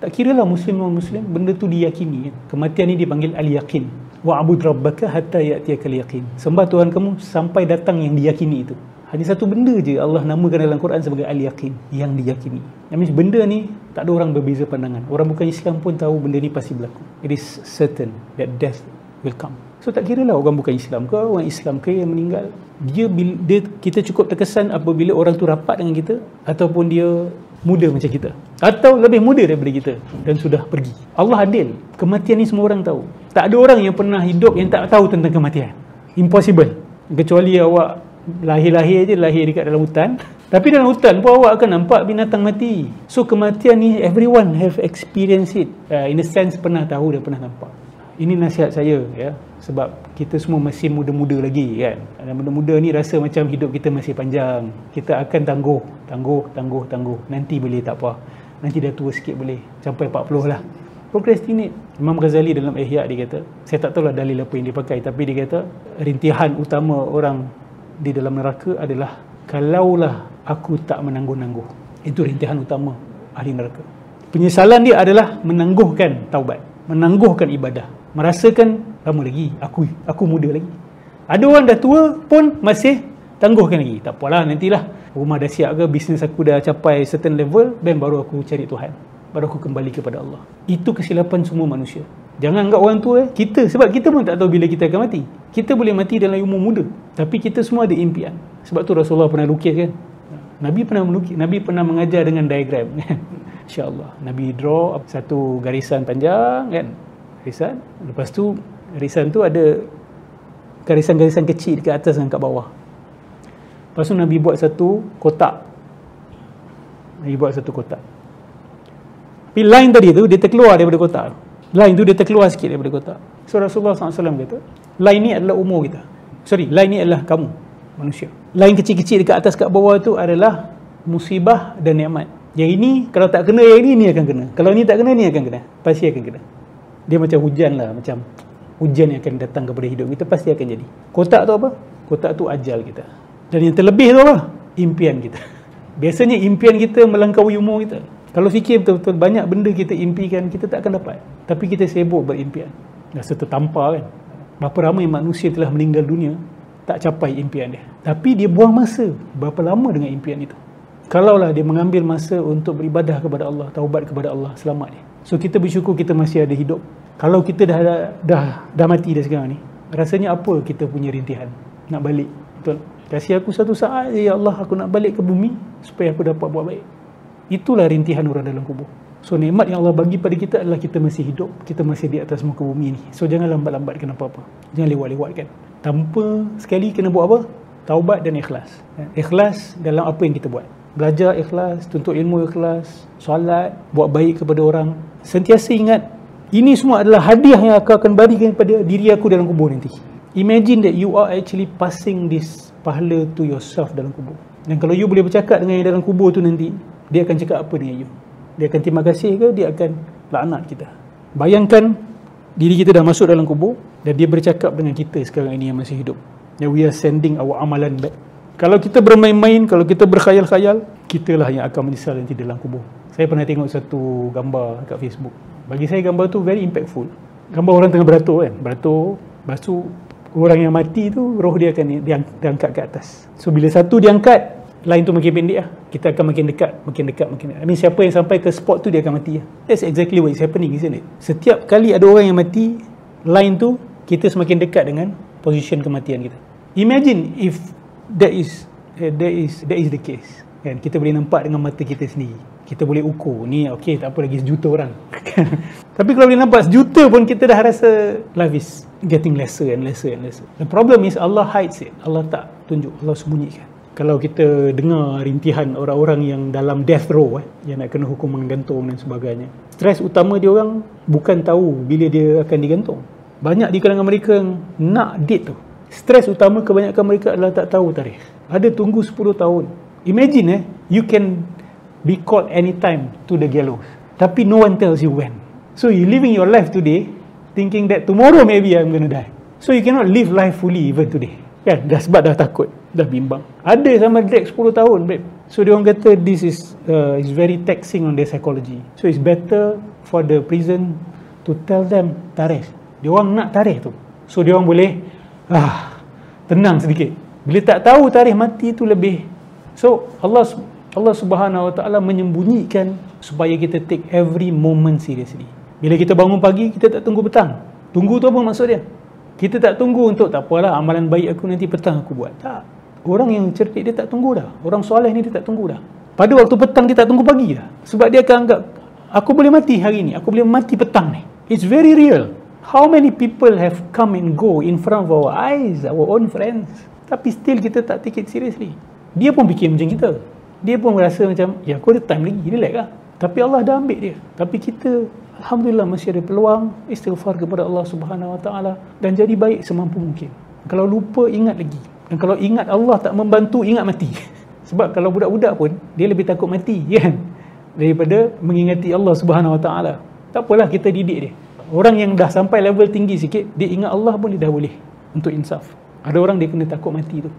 Tak kiralah Muslim non-Muslim, benda tu diyakini kan? Kematian ni dipanggil al-yaqin. Wa'bud rabbaka hatta ya'tiyakal yaqin. Sembah Tuhan kamu sampai datang yang diyakini itu. Hanya satu benda je Allah namakan dalam Quran sebagai al-yaqin, yang diyakini. Yang benda ni tak ada orang berbeza pandangan. Orang bukan Islam pun tahu benda ni pasti berlaku. It is certain that death will come. So tak kira lah orang bukan Islam ke, orang Islam ke yang meninggal. Kita cukup terkesan apabila orang tu rapat dengan kita, ataupun dia muda macam kita, atau lebih muda daripada kita dan sudah pergi. Allah adil. Kematian ni semua orang tahu. Tak ada orang yang pernah hidup yang tak tahu tentang kematian. Impossible. Kecuali awak lahir dekat dalam hutan. Tapi dalam hutan pun awak akan nampak binatang mati. So kematian ni everyone have experienced it. In a sense pernah tahu dan pernah nampak. Ini nasihat saya ya. Sebab kita semua masih muda-muda lagi kan. Dan muda-muda ni rasa macam hidup kita masih panjang. Kita akan tangguh. Nanti boleh tak apa. Nanti dah tua sikit boleh. Sampai 40 lah. Procrastinate. Imam Ghazali dalam Ihya dia kata, saya tak tahu lah dalil apa yang dia pakai, tapi dia kata rintihan utama orang di dalam neraka adalah kalaulah aku tak menangguh-nangguh. Itu rintihan utama ahli neraka. Penyesalan dia adalah menangguhkan taubat, menangguhkan ibadah, merasakan lama lagi, aku muda lagi. Ada orang dah tua pun masih tangguhkan lagi. Tak apalah, nantilah rumah dah siap ke, bisnes aku dah capai certain level, then baru aku cari Tuhan, baru aku kembali kepada Allah. Itu kesilapan semua manusia. Jangan anggap orang tua kita, sebab kita pun tak tahu bila kita akan mati. Kita boleh mati dalam umur muda, tapi kita semua ada impian. Sebab tu Rasulullah pernah lukis kan. Nabi pernah melukis, Nabi pernah mengajar dengan diagram kan. Insya-Allah. Nabi draw satu garisan panjang kan. Garisan, lepas tu garisan tu ada garisan-garisan kecil dekat atas dan kat bawah. Lepas tu Nabi buat satu kotak. Tapi line tadi tu dia terkeluar daripada kotak. Line tu dia terkeluar sikit daripada kotak. So Rasulullah SAW kata, line ni adalah umur kita. Line ni adalah kamu, manusia. Line kecil-kecil dekat atas kat bawah tu adalah musibah dan nikmat. Yang ini kalau tak kena yang ini akan kena. Kalau ni tak kena, ni akan kena. Pasti akan kena. Dia macam hujan lah, macam hujan yang akan datang kepada hidup kita, pasti akan jadi. Kotak tu apa? Kotak tu ajal kita. Dan yang terlebih tu apa? Impian kita. Biasanya impian kita melampaui umur kita. Kalau fikir betul-betul banyak benda kita impikan, kita tak akan dapat. Tapi kita sibuk berimpian. Rasa tertampar kan. Berapa ramai manusia telah meninggal dunia tak capai impian dia. Tapi dia buang masa berapa lama dengan impian itu. Kalaulah dia mengambil masa untuk beribadah kepada Allah, taubat kepada Allah, selamat dia. So kita bersyukur kita masih ada hidup. Kalau kita dah mati dah sekarang ni, rasanya apa kita punya rintihan nak balik? Betul? Kasih aku satu saat ya Allah, aku nak balik ke bumi supaya aku dapat buat baik. Itulah rintihan orang dalam kubur. So nikmat yang Allah bagi pada kita adalah kita masih hidup, kita masih di atas muka bumi ni. So jangan lambat-lambatkan apa-apa, jangan lewat-lewatkan. Tanpa sekali kena buat apa? Taubat dan ikhlas. Ikhlas dalam apa yang kita buat. Belajar ikhlas, tuntut ilmu ikhlas, solat, buat baik kepada orang. Sentiasa ingat, ini semua adalah hadiah yang akan berikan kepada diri aku dalam kubur nanti. Imagine that you are actually passing this pahala to yourself dalam kubur. Dan kalau you boleh bercakap dengan yang dalam kubur tu nanti, dia akan cakap apa dengan you? Dia akan terima kasih ke? Dia akan laknat kita? Bayangkan diri kita dah masuk dalam kubur dan dia bercakap dengan kita sekarang ini yang masih hidup. That we are sending our amalan back. Kalau kita bermain-main, kalau kita berkhayal-khayal, kitalah yang akan menyesal nanti dalam kubur. Saya pernah tengok satu gambar kat Facebook. Bagi saya gambar tu very impactful. Gambar orang tengah beratur kan. Beratur, lepas tu orang yang mati tu, roh dia akan diangkat ke atas. So bila satu diangkat, line tu makin pendek lah. Kita akan makin dekat. I mean, siapa yang sampai ke spot tu, dia akan mati lah. That's exactly what is happening, isn't it? Setiap kali ada orang yang mati, line tu, kita semakin dekat dengan position kematian kita. Imagine if that is the case. Kan? Kita boleh nampak dengan mata kita sendiri. Kita boleh ukur, ni okey, tak apa lagi sejuta orang. Tapi kalau boleh nampak sejuta pun, kita dah rasa life is getting lesser and lesser. The problem is Allah hides it. Allah tak tunjuk, Allah sembunyikan. Kalau kita dengar rintihan orang-orang yang dalam death row, yang nak kena hukuman gantung dan sebagainya, stres utama dia orang bukan tahu bila dia akan digantung. Banyak di kalangan mereka yang nak date tu. Stres utama kebanyakan mereka adalah tak tahu tarikh. Ada tunggu 10 tahun. Imagine you can be called anytime to the gallows, tapi no one tells you when. So you living your life today thinking that tomorrow maybe I'm going to die. So you cannot live life fully even today. Kan? Sebab dah takut, dah bimbang. Ada sama drag 10 tahun, babe. So dia orang kata this is very taxing on their psychology. So it's better for the prison to tell them tarikh. Dia orang nak tarikh tu. So dia orang boleh tenang sedikit. Bila tak tahu tarikh mati tu lebih. So Allah Subhanahu Wa Taala menyembunyikan supaya kita take every moment seriously. Bila kita bangun pagi, kita tak tunggu petang. Tunggu tu apa maksud dia? Kita tak tunggu untuk tak apalah amalan baik aku nanti petang aku buat. Tak. Orang yang cerdik dia tak tunggu dah. Orang soleh ni dia tak tunggu dah. Pada waktu petang dia tak tunggu pagi dah. Sebab dia akan anggap aku boleh mati hari ni, aku boleh mati petang ni. It's very real. How many people have come and go in front of our eyes, our own friends. Tapi still kita tak take it seriously. Dia pun fikir macam kita. Dia pun merasa macam, ya aku ada time lagi, relax lah. Tapi Allah dah ambil dia. Tapi kita, alhamdulillah masih ada peluang istighfar kepada Allah Subhanahu Wa Taala dan jadi baik semampu mungkin. Kalau lupa, ingat lagi. Dan kalau ingat Allah tak membantu, ingat mati. Sebab kalau budak-budak pun, dia lebih takut mati, kan? Daripada mengingati Allah Subhanahu Wa Taala. Tak apalah, kita didik dia. Orang yang dah sampai level tinggi sikit, dia ingat Allah pun dia dah boleh untuk insaf. Ada orang dia kena takut mati tu.